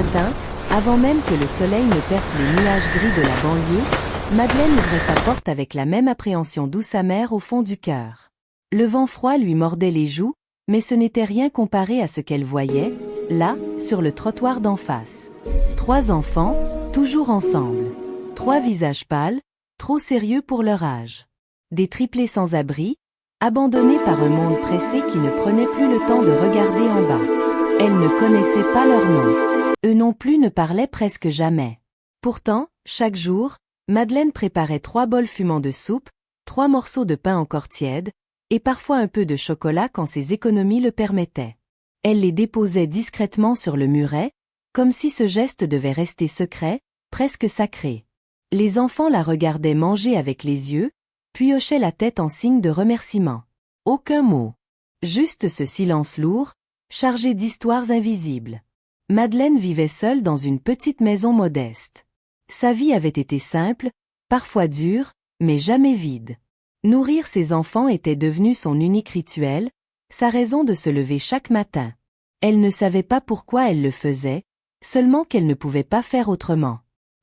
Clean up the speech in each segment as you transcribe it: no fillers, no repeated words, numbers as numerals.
matin, avant même que le soleil ne perce les nuages gris de la banlieue, Madeleine ouvrait sa porte avec la même appréhension douce amère au fond du cœur. Le vent froid lui mordait les joues, mais ce n'était rien comparé à ce qu'elle voyait, là, sur le trottoir d'en face. 3 enfants, toujours ensemble. 3 visages pâles, trop sérieux pour leur âge. Des triplés sans abri, abandonnés par un monde pressé qui ne prenait plus le temps de regarder en bas. Elle ne connaissait pas leur nom. Eux non plus ne parlaient presque jamais. Pourtant, chaque jour, Madeleine préparait 3 bols fumants de soupe, 3 morceaux de pain encore tièdes, et parfois un peu de chocolat quand ses économies le permettaient. Elle les déposait discrètement sur le muret, comme si ce geste devait rester secret, presque sacré. Les enfants la regardaient manger avec les yeux, puis hochaient la tête en signe de remerciement. Aucun mot. Juste ce silence lourd, chargé d'histoires invisibles. Madeleine vivait seule dans une petite maison modeste. Sa vie avait été simple, parfois dure, mais jamais vide. Nourrir ses enfants était devenu son unique rituel, sa raison de se lever chaque matin. Elle ne savait pas pourquoi elle le faisait, seulement qu'elle ne pouvait pas faire autrement.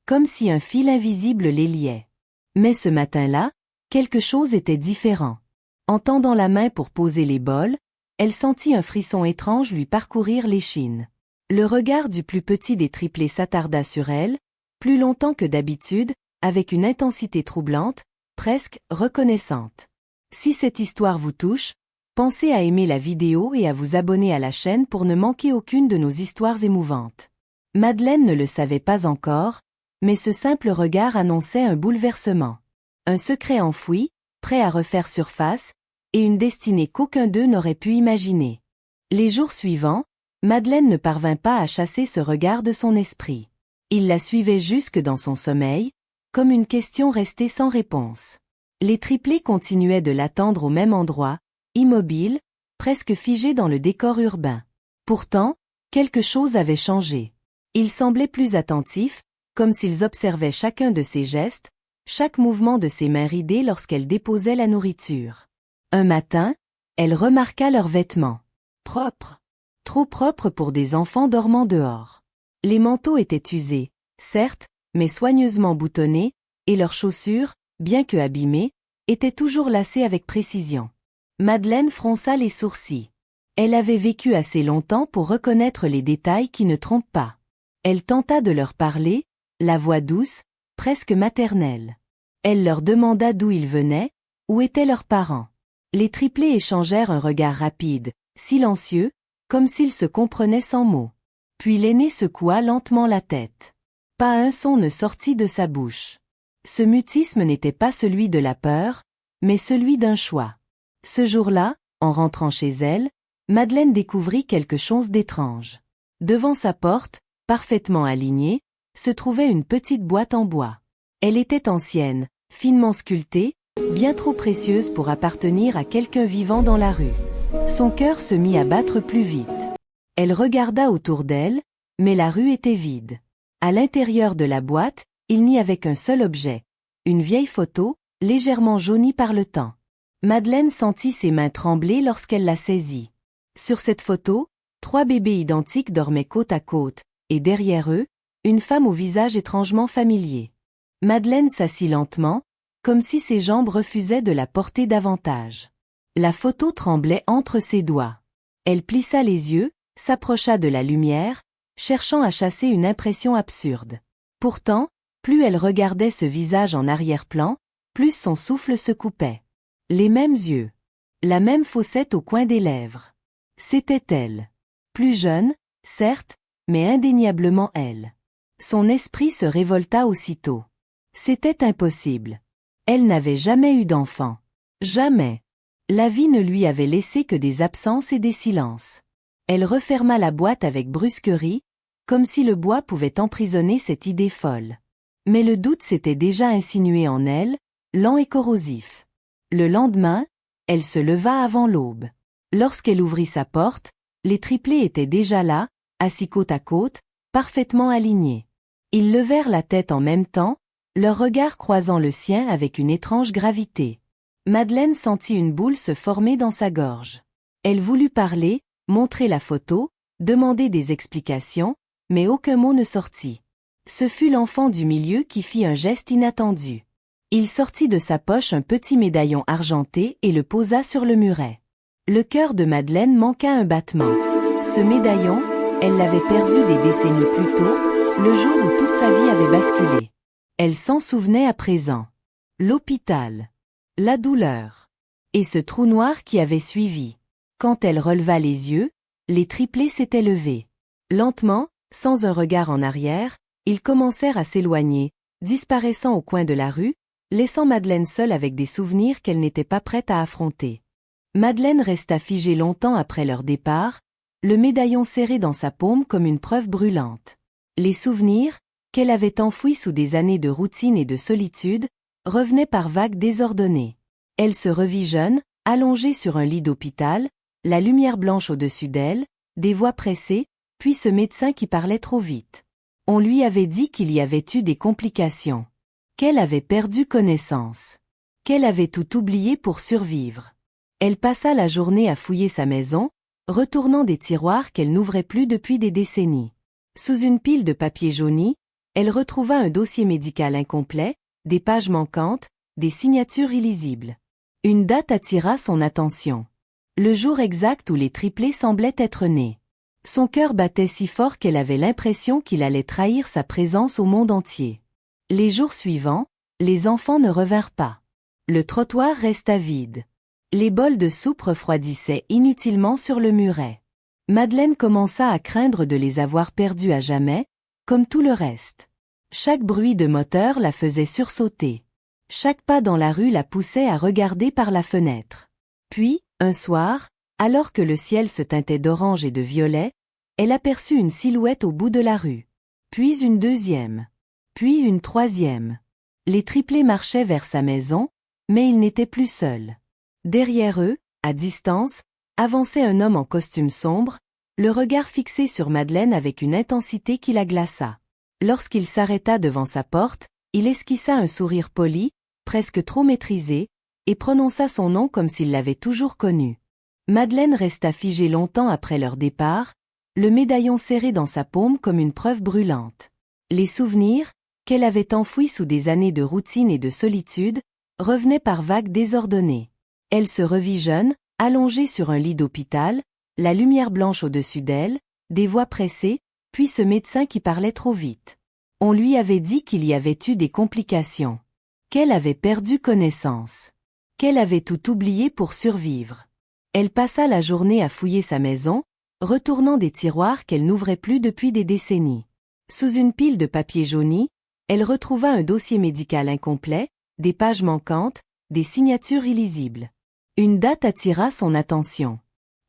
Comme si un fil invisible les liait. Mais ce matin-là, quelque chose était différent. En tendant la main pour poser les bols, elle sentit un frisson étrange lui parcourir l'échine. Le regard du plus petit des triplés s'attarda sur elle, plus longtemps que d'habitude, avec une intensité troublante, presque reconnaissante. Si cette histoire vous touche, pensez à aimer la vidéo et à vous abonner à la chaîne pour ne manquer aucune de nos histoires émouvantes. Madeleine ne le savait pas encore, mais ce simple regard annonçait un bouleversement. Un secret enfoui, prêt à refaire surface, et une destinée qu'aucun d'eux n'aurait pu imaginer. Les jours suivants, Madeleine ne parvint pas à chasser ce regard de son esprit. Il la suivait jusque dans son sommeil, comme une question restée sans réponse. Les triplés continuaient de l'attendre au même endroit, immobile, presque figé dans le décor urbain. Pourtant, quelque chose avait changé. Ils semblaient plus attentifs, comme s'ils observaient chacun de ses gestes, chaque mouvement de ses mains ridées lorsqu'elle déposait la nourriture. Un matin, elle remarqua leurs vêtements. Propres. Trop propres pour des enfants dormant dehors. Les manteaux étaient usés, certes, mais soigneusement boutonnés, et leurs chaussures, bien que abîmées, étaient toujours lacées avec précision. Madeleine fronça les sourcils. Elle avait vécu assez longtemps pour reconnaître les détails qui ne trompent pas. Elle tenta de leur parler, la voix douce, presque maternelle. Elle leur demanda d'où ils venaient, où étaient leurs parents. Les triplés échangèrent un regard rapide, silencieux, comme s'ils se comprenaient sans mots. Puis l'aîné secoua lentement la tête. Pas un son ne sortit de sa bouche. Ce mutisme n'était pas celui de la peur, mais celui d'un choix. Ce jour-là, en rentrant chez elle, Madeleine découvrit quelque chose d'étrange. Devant sa porte, parfaitement alignée, se trouvait une petite boîte en bois. Elle était ancienne, finement sculptée, bien trop précieuse pour appartenir à quelqu'un vivant dans la rue. Son cœur se mit à battre plus vite. Elle regarda autour d'elle, mais la rue était vide. À l'intérieur de la boîte, il n'y avait qu'un seul objet. Une vieille photo, légèrement jaunie par le temps. Madeleine sentit ses mains trembler lorsqu'elle la saisit. Sur cette photo, 3 bébés identiques dormaient côte à côte, et derrière eux, une femme au visage étrangement familier. Madeleine s'assit lentement, comme si ses jambes refusaient de la porter davantage. La photo tremblait entre ses doigts. Elle plissa les yeux, s'approcha de la lumière, cherchant à chasser une impression absurde. Pourtant, plus elle regardait ce visage en arrière-plan, plus son souffle se coupait. Les mêmes yeux. La même fossette au coin des lèvres. C'était elle. Plus jeune, certes, mais indéniablement elle. Son esprit se révolta aussitôt. C'était impossible. Elle n'avait jamais eu d'enfant. Jamais. La vie ne lui avait laissé que des absences et des silences. Elle referma la boîte avec brusquerie, comme si le bois pouvait emprisonner cette idée folle. Mais le doute s'était déjà insinué en elle, lent et corrosif. Le lendemain, elle se leva avant l'aube. Lorsqu'elle ouvrit sa porte, les triplés étaient déjà là, assis côte à côte, parfaitement alignés. Ils levèrent la tête en même temps, leur regard croisant le sien avec une étrange gravité. Madeleine sentit une boule se former dans sa gorge. Elle voulut parler, montrer la photo, demander des explications, mais aucun mot ne sortit. Ce fut l'enfant du milieu qui fit un geste inattendu. Il sortit de sa poche un petit médaillon argenté et le posa sur le muret. Le cœur de Madeleine manqua un battement. Ce médaillon, elle l'avait perdu des décennies plus tôt, le jour où toute sa vie avait basculé. Elle s'en souvenait à présent. L'hôpital. La douleur. Et ce trou noir qui avait suivi. Quand elle releva les yeux, les triplés s'étaient levés. Lentement, sans un regard en arrière, ils commencèrent à s'éloigner, disparaissant au coin de la rue, laissant Madeleine seule avec des souvenirs qu'elle n'était pas prête à affronter. Madeleine resta figée longtemps après leur départ, le médaillon serré dans sa paume comme une preuve brûlante. Les souvenirs, qu'elle avait enfouis sous des années de routine et de solitude, revenaient par vagues désordonnées. Elle se revit jeune, allongée sur un lit d'hôpital, la lumière blanche au-dessus d'elle, des voix pressées, puis ce médecin qui parlait trop vite. On lui avait dit qu'il y avait eu des complications. Qu'elle avait perdu connaissance. Qu'elle avait tout oublié pour survivre. Elle passa la journée à fouiller sa maison, retournant des tiroirs qu'elle n'ouvrait plus depuis des décennies. Sous une pile de papier jauni, elle retrouva un dossier médical incomplet, des pages manquantes, des signatures illisibles. Une date attira son attention. Le jour exact où les triplés semblaient être nés. Son cœur battait si fort qu'elle avait l'impression qu'il allait trahir sa présence au monde entier. Les jours suivants, les enfants ne revinrent pas. Le trottoir resta vide. Les bols de soupe refroidissaient inutilement sur le muret. Madeleine commença à craindre de les avoir perdus à jamais, comme tout le reste. Chaque bruit de moteur la faisait sursauter. Chaque pas dans la rue la poussait à regarder par la fenêtre. Puis, un soir, alors que le ciel se teintait d'orange et de violet, elle aperçut une silhouette au bout de la rue. Puis une deuxième. Puis une troisième. Les triplés marchaient vers sa maison, mais ils n'étaient plus seuls. Derrière eux, à distance, avançait un homme en costume sombre, le regard fixé sur Madeleine avec une intensité qui la glaça. Lorsqu'il s'arrêta devant sa porte, il esquissa un sourire poli, presque trop maîtrisé, et prononça son nom comme s'il l'avait toujours connu. Madeleine resta figée longtemps après leur départ, le médaillon serré dans sa paume comme une preuve brûlante. Les souvenirs, qu'elle avait enfouis sous des années de routine et de solitude, revenaient par vagues désordonnées. Elle se revit jeune, allongée sur un lit d'hôpital, la lumière blanche au-dessus d'elle, des voix pressées, puis ce médecin qui parlait trop vite. On lui avait dit qu'il y avait eu des complications. Qu'elle avait perdu connaissance. Qu'elle avait tout oublié pour survivre. Elle passa la journée à fouiller sa maison, retournant des tiroirs qu'elle n'ouvrait plus depuis des décennies. Sous une pile de papier jauni, elle retrouva un dossier médical incomplet, des pages manquantes, des signatures illisibles. Une date attira son attention.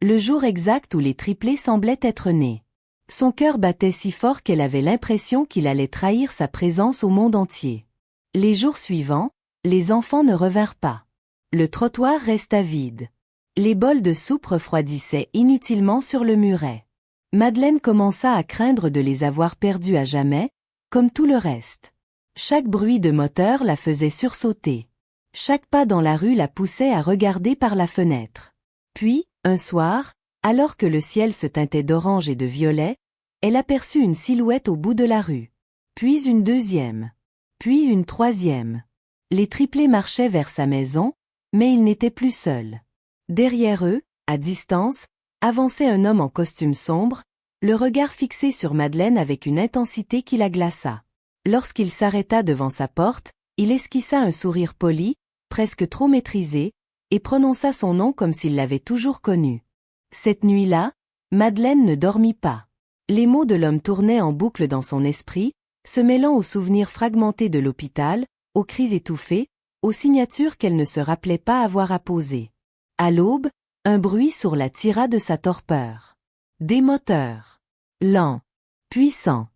Le jour exact où les triplés semblaient être nés. Son cœur battait si fort qu'elle avait l'impression qu'il allait trahir sa présence au monde entier. Les jours suivants, les enfants ne revinrent pas. Le trottoir resta vide. Les bols de soupe refroidissaient inutilement sur le muret. Madeleine commença à craindre de les avoir perdus à jamais, comme tout le reste. Chaque bruit de moteur la faisait sursauter. Chaque pas dans la rue la poussait à regarder par la fenêtre. Puis, un soir, alors que le ciel se teintait d'orange et de violet, elle aperçut une silhouette au bout de la rue. Puis une deuxième. Puis une troisième. Les triplés marchaient vers sa maison, mais ils n'étaient plus seuls. Derrière eux, à distance, avançait un homme en costume sombre, le regard fixé sur Madeleine avec une intensité qui la glaça. Lorsqu'il s'arrêta devant sa porte, il esquissa un sourire poli, presque trop maîtrisé, et prononça son nom comme s'il l'avait toujours connu. Cette nuit-là, Madeleine ne dormit pas. Les mots de l'homme tournaient en boucle dans son esprit, se mêlant aux souvenirs fragmentés de l'hôpital, aux cris étouffés, aux signatures qu'elle ne se rappelait pas avoir apposées. À l'aube, un bruit sourd la tira de sa torpeur. Des moteurs. Lents. Puissants.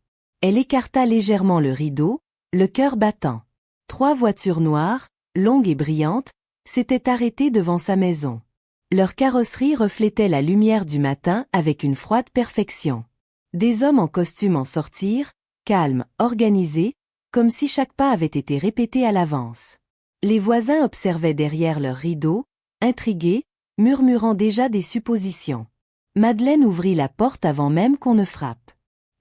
Elle écarta légèrement le rideau, le cœur battant. 3 voitures noires, longues et brillantes, s'étaient arrêtées devant sa maison. Leur carrosserie reflétait la lumière du matin avec une froide perfection. Des hommes en costume en sortirent, calmes, organisés, comme si chaque pas avait été répété à l'avance. Les voisins observaient derrière leurs rideaux, intrigués, murmurant déjà des suppositions. Madeleine ouvrit la porte avant même qu'on ne frappe.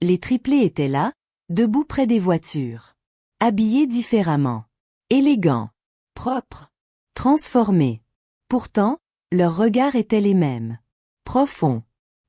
Les triplés étaient là, debout près des voitures. Habillés différemment. Élégants. Propres. Transformés. Pourtant, leurs regards étaient les mêmes. Profonds.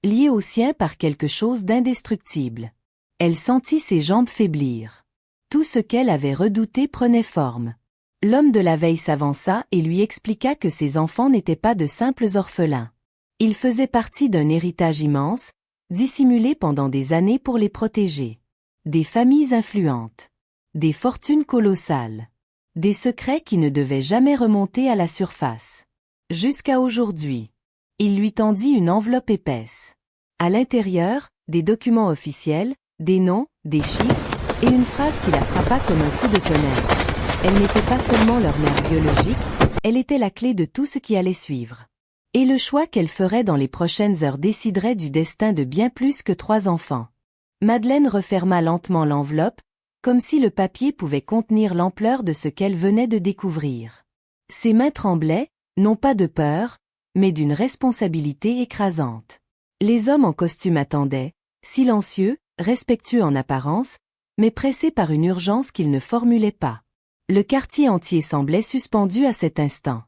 Liés aux siens par quelque chose d'indestructible. Elle sentit ses jambes faiblir. Tout ce qu'elle avait redouté prenait forme. L'homme de la veille s'avança et lui expliqua que ses enfants n'étaient pas de simples orphelins. Ils faisaient partie d'un héritage immense, dissimulé pendant des années pour les protéger. Des familles influentes. Des fortunes colossales. Des secrets qui ne devaient jamais remonter à la surface. Jusqu'à aujourd'hui. Il lui tendit une enveloppe épaisse. À l'intérieur, des documents officiels, des noms, des chiffres, et une phrase qui la frappa comme un coup de tonnerre. Elle n'était pas seulement leur mère biologique, elle était la clé de tout ce qui allait suivre. Et le choix qu'elle ferait dans les prochaines heures déciderait du destin de bien plus que 3 enfants. Madeleine referma lentement l'enveloppe, comme si le papier pouvait contenir l'ampleur de ce qu'elle venait de découvrir. Ses mains tremblaient, non pas de peur, mais d'une responsabilité écrasante. Les hommes en costume attendaient, silencieux, respectueux en apparence, mais pressés par une urgence qu'ils ne formulaient pas. Le quartier entier semblait suspendu à cet instant.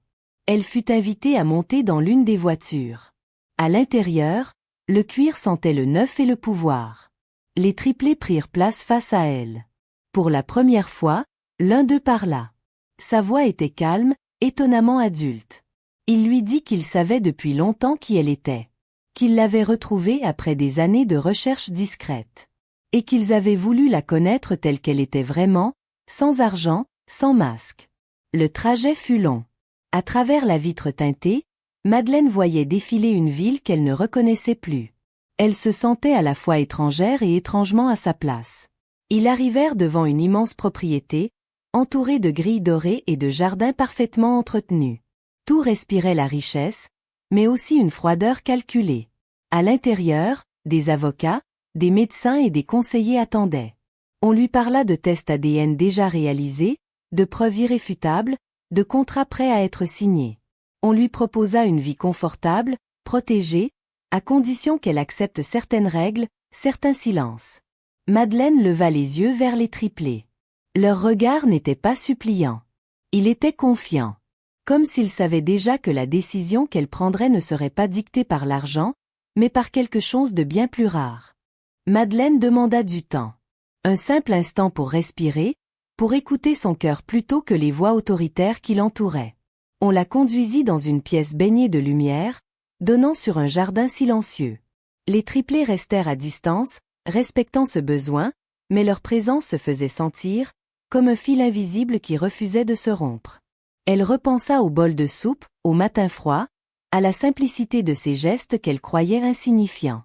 Elle fut invitée à monter dans l'une des voitures. À l'intérieur, le cuir sentait le neuf et le pouvoir. Les triplés prirent place face à elle. Pour la première fois, l'un d'eux parla. Sa voix était calme, étonnamment adulte. Il lui dit qu'il savait depuis longtemps qui elle était. Qu'il l'avait retrouvée après des années de recherche discrète. Et qu'ils avaient voulu la connaître telle qu'elle était vraiment, sans argent, sans masque. Le trajet fut long. À travers la vitre teintée, Madeleine voyait défiler une ville qu'elle ne reconnaissait plus. Elle se sentait à la fois étrangère et étrangement à sa place. Ils arrivèrent devant une immense propriété, entourée de grilles dorées et de jardins parfaitement entretenus. Tout respirait la richesse, mais aussi une froideur calculée. À l'intérieur, des avocats, des médecins et des conseillers attendaient. On lui parla de tests ADN déjà réalisés, de preuves irréfutables, de contrats prêts à être signés. On lui proposa une vie confortable, protégée, à condition qu'elle accepte certaines règles, certains silences. Madeleine leva les yeux vers les triplés. Leur regard n'était pas suppliant. Il était confiant. Comme s'il savait déjà que la décision qu'elle prendrait ne serait pas dictée par l'argent, mais par quelque chose de bien plus rare. Madeleine demanda du temps. Un simple instant pour respirer, pour écouter son cœur plutôt que les voix autoritaires qui l'entouraient. On la conduisit dans une pièce baignée de lumière, donnant sur un jardin silencieux. Les triplés restèrent à distance, respectant ce besoin, mais leur présence se faisait sentir, comme un fil invisible qui refusait de se rompre. Elle repensa au bol de soupe, au matin froid, à la simplicité de ces gestes qu'elle croyait insignifiants.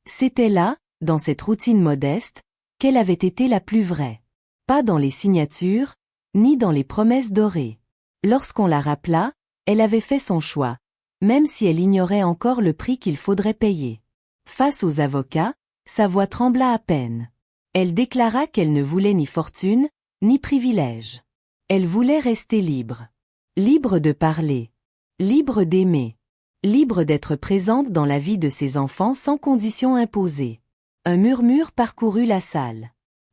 C'était là, dans cette routine modeste, qu'elle avait été la plus vraie. Pas dans les signatures, ni dans les promesses dorées. Lorsqu'on la rappela, elle avait fait son choix, même si elle ignorait encore le prix qu'il faudrait payer. Face aux avocats, sa voix trembla à peine. Elle déclara qu'elle ne voulait ni fortune, ni privilège. Elle voulait rester libre. Libre de parler. Libre d'aimer. Libre d'être présente dans la vie de ses enfants sans conditions imposées. Un murmure parcourut la salle.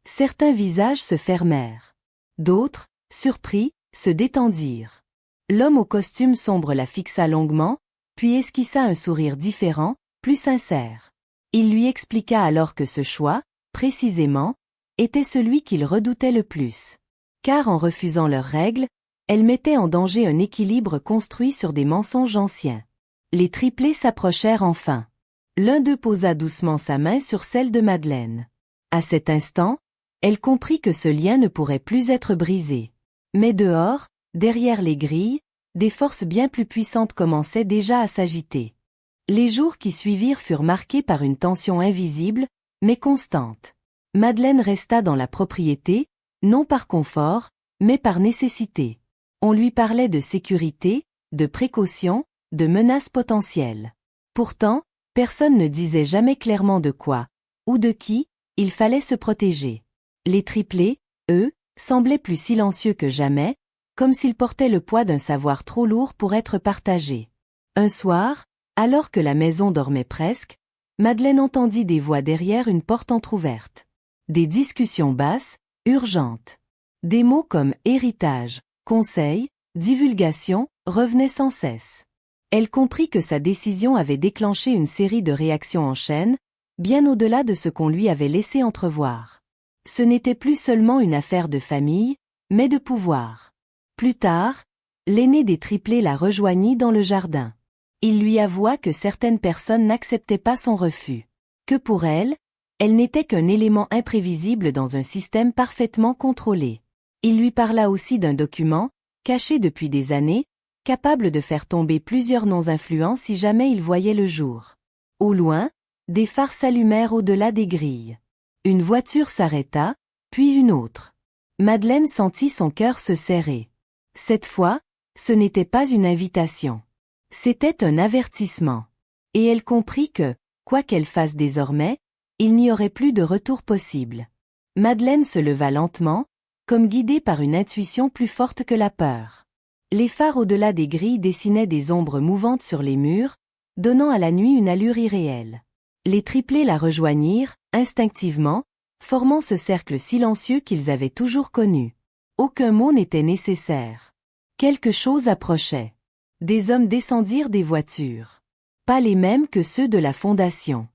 Certains visages se fermèrent. D'autres, surpris, se détendirent. L'homme au costume sombre la fixa longuement, puis esquissa un sourire différent, plus sincère. Il lui expliqua alors que ce choix, précisément, était celui qu'il redoutait le plus. Car en refusant leurs règles, elle mettait en danger un équilibre construit sur des mensonges anciens. Les triplés s'approchèrent enfin. L'un d'eux posa doucement sa main sur celle de Madeleine. À cet instant, elle comprit que ce lien ne pourrait plus être brisé. Mais dehors, derrière les grilles, des forces bien plus puissantes commençaient déjà à s'agiter. Les jours qui suivirent furent marqués par une tension invisible, mais constante. Madeleine resta dans la propriété, non par confort, mais par nécessité. On lui parlait de sécurité, de précaution, de menaces potentielles. Pourtant, personne ne disait jamais clairement de quoi, ou de qui, il fallait se protéger. Les triplés, eux, semblaient plus silencieux que jamais, comme s'ils portaient le poids d'un savoir trop lourd pour être partagé. Un soir, alors que la maison dormait presque, Madeleine entendit des voix derrière une porte entr'ouverte. Des discussions basses, urgentes. Des mots comme héritage, conseil, divulgation, revenaient sans cesse. Elle comprit que sa décision avait déclenché une série de réactions en chaîne, bien au-delà de ce qu'on lui avait laissé entrevoir. Ce n'était plus seulement une affaire de famille, mais de pouvoir. Plus tard, l'aîné des triplés la rejoignit dans le jardin. Il lui avoua que certaines personnes n'acceptaient pas son refus. Que pour elle n'était qu'un élément imprévisible dans un système parfaitement contrôlé. Il lui parla aussi d'un document, caché depuis des années, capable de faire tomber plusieurs noms influents si jamais il voyait le jour. Au loin, des phares s'allumèrent au-delà des grilles. Une voiture s'arrêta, puis une autre. Madeleine sentit son cœur se serrer. Cette fois, ce n'était pas une invitation. C'était un avertissement. Et elle comprit que, quoi qu'elle fasse désormais, il n'y aurait plus de retour possible. Madeleine se leva lentement, comme guidée par une intuition plus forte que la peur. Les phares au-delà des grilles dessinaient des ombres mouvantes sur les murs, donnant à la nuit une allure irréelle. Les triplés la rejoignirent, instinctivement, formant ce cercle silencieux qu'ils avaient toujours connu. Aucun mot n'était nécessaire. Quelque chose approchait. Des hommes descendirent des voitures. Pas les mêmes que ceux de la fondation.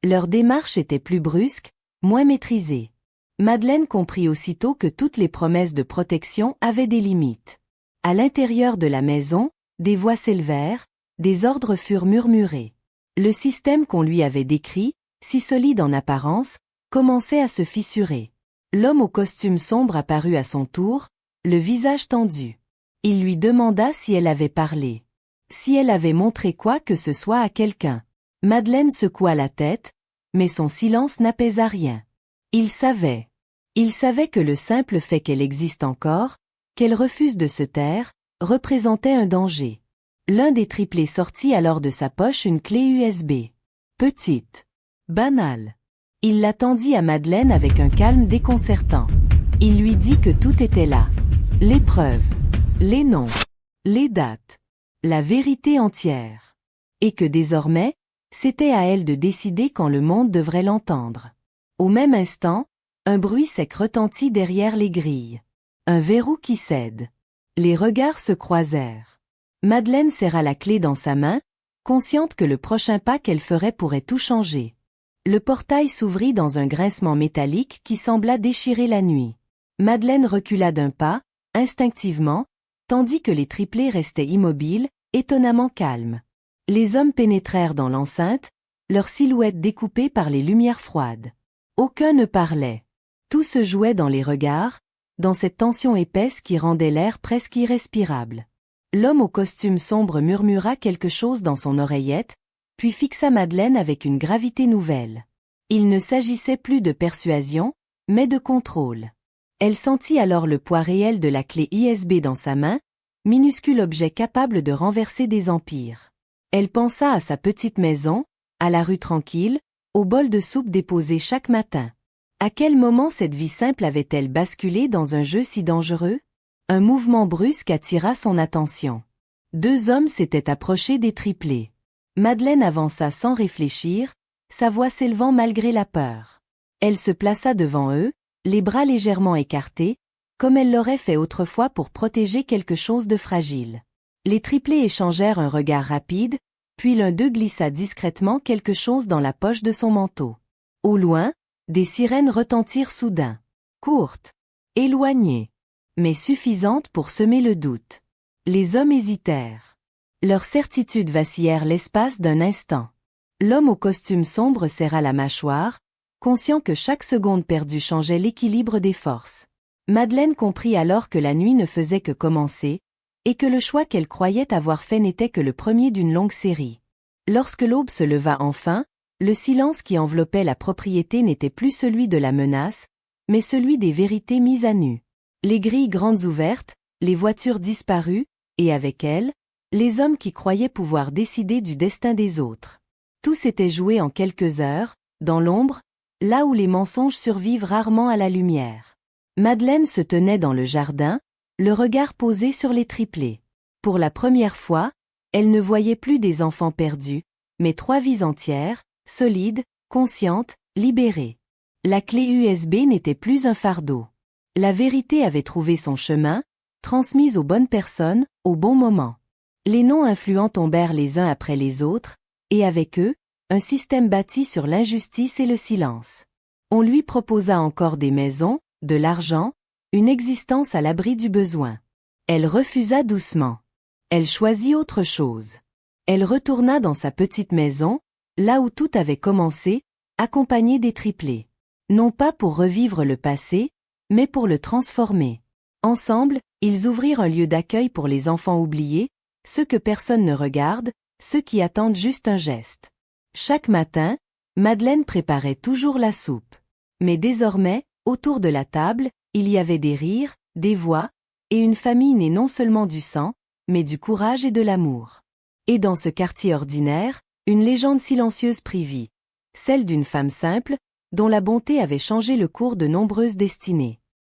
Leur démarche était plus brusque, moins maîtrisée. Madeleine comprit aussitôt que toutes les promesses de protection avaient des limites. À l'intérieur de la maison, des voix s'élevèrent, des ordres furent murmurés. Le système qu'on lui avait décrit, si solide en apparence, commençait à se fissurer. L'homme au costume sombre apparut à son tour, le visage tendu. Il lui demanda si elle avait parlé. Si elle avait montré quoi que ce soit à quelqu'un. Madeleine secoua la tête, mais son silence n'apaisa rien. Il savait. Il savait que le simple fait qu'elle existe encore, qu'elle refuse de se taire, représentait un danger. L'un des triplés sortit alors de sa poche une clé USB. Petite. Banale. Il la tendit à Madeleine avec un calme déconcertant. Il lui dit que tout était là. Les preuves. Les noms. Les dates. La vérité entière. Et que désormais, c'était à elle de décider quand le monde devrait l'entendre. Au même instant, un bruit sec retentit derrière les grilles. Un verrou qui cède. Les regards se croisèrent. Madeleine serra la clé dans sa main, consciente que le prochain pas qu'elle ferait pourrait tout changer. Le portail s'ouvrit dans un grincement métallique qui sembla déchirer la nuit. Madeleine recula d'un pas, instinctivement, tandis que les triplés restaient immobiles, étonnamment calmes. Les hommes pénétrèrent dans l'enceinte, leurs silhouettes découpées par les lumières froides. Aucun ne parlait. Tout se jouait dans les regards, dans cette tension épaisse qui rendait l'air presque irrespirable. L'homme au costume sombre murmura quelque chose dans son oreillette, puis fixa Madeleine avec une gravité nouvelle. Il ne s'agissait plus de persuasion, mais de contrôle. Elle sentit alors le poids réel de la clé USB dans sa main, minuscule objet capable de renverser des empires. Elle pensa à sa petite maison, à la rue tranquille, au bol de soupe déposé chaque matin. À quel moment cette vie simple avait-elle basculé dans un jeu si dangereux? Un mouvement brusque attira son attention. Deux hommes s'étaient approchés des triplés. Madeleine avança sans réfléchir, sa voix s'élevant malgré la peur. Elle se plaça devant eux, les bras légèrement écartés, comme elle l'aurait fait autrefois pour protéger quelque chose de fragile. Les triplés échangèrent un regard rapide, puis l'un d'eux glissa discrètement quelque chose dans la poche de son manteau. Au loin, des sirènes retentirent soudain. Courtes, éloignées, mais suffisantes pour semer le doute. Les hommes hésitèrent. Leurs certitudes vacillèrent l'espace d'un instant. L'homme au costume sombre serra la mâchoire, conscient que chaque seconde perdue changeait l'équilibre des forces. Madeleine comprit alors que la nuit ne faisait que commencer, et que le choix qu'elle croyait avoir fait n'était que le premier d'une longue série. Lorsque l'aube se leva enfin, le silence qui enveloppait la propriété n'était plus celui de la menace, mais celui des vérités mises à nu. Les grilles grandes ouvertes, les voitures disparues, et avec elles, les hommes qui croyaient pouvoir décider du destin des autres. Tout s'était joué en quelques heures, dans l'ombre, là où les mensonges survivent rarement à la lumière. Madeleine se tenait dans le jardin, le regard posé sur les triplés. Pour la première fois, elle ne voyait plus des enfants perdus, mais 3 vies entières, solide, consciente, libérée. La clé USB n'était plus un fardeau. La vérité avait trouvé son chemin, transmise aux bonnes personnes, au bon moment. Les noms influents tombèrent les uns après les autres, et avec eux, un système bâti sur l'injustice et le silence. On lui proposa encore des maisons, de l'argent, une existence à l'abri du besoin. Elle refusa doucement. Elle choisit autre chose. Elle retourna dans sa petite maison, là où tout avait commencé, accompagnée des triplés. Non pas pour revivre le passé, mais pour le transformer. Ensemble, ils ouvrirent un lieu d'accueil pour les enfants oubliés, ceux que personne ne regarde, ceux qui attendent juste un geste. Chaque matin, Madeleine préparait toujours la soupe. Mais désormais, autour de la table, il y avait des rires, des voix, et une famille née non seulement du sang, mais du courage et de l'amour. Et dans ce quartier ordinaire, une légende silencieuse prit vie. Celle d'une femme simple, dont la bonté avait changé le cours de nombreuses destinées.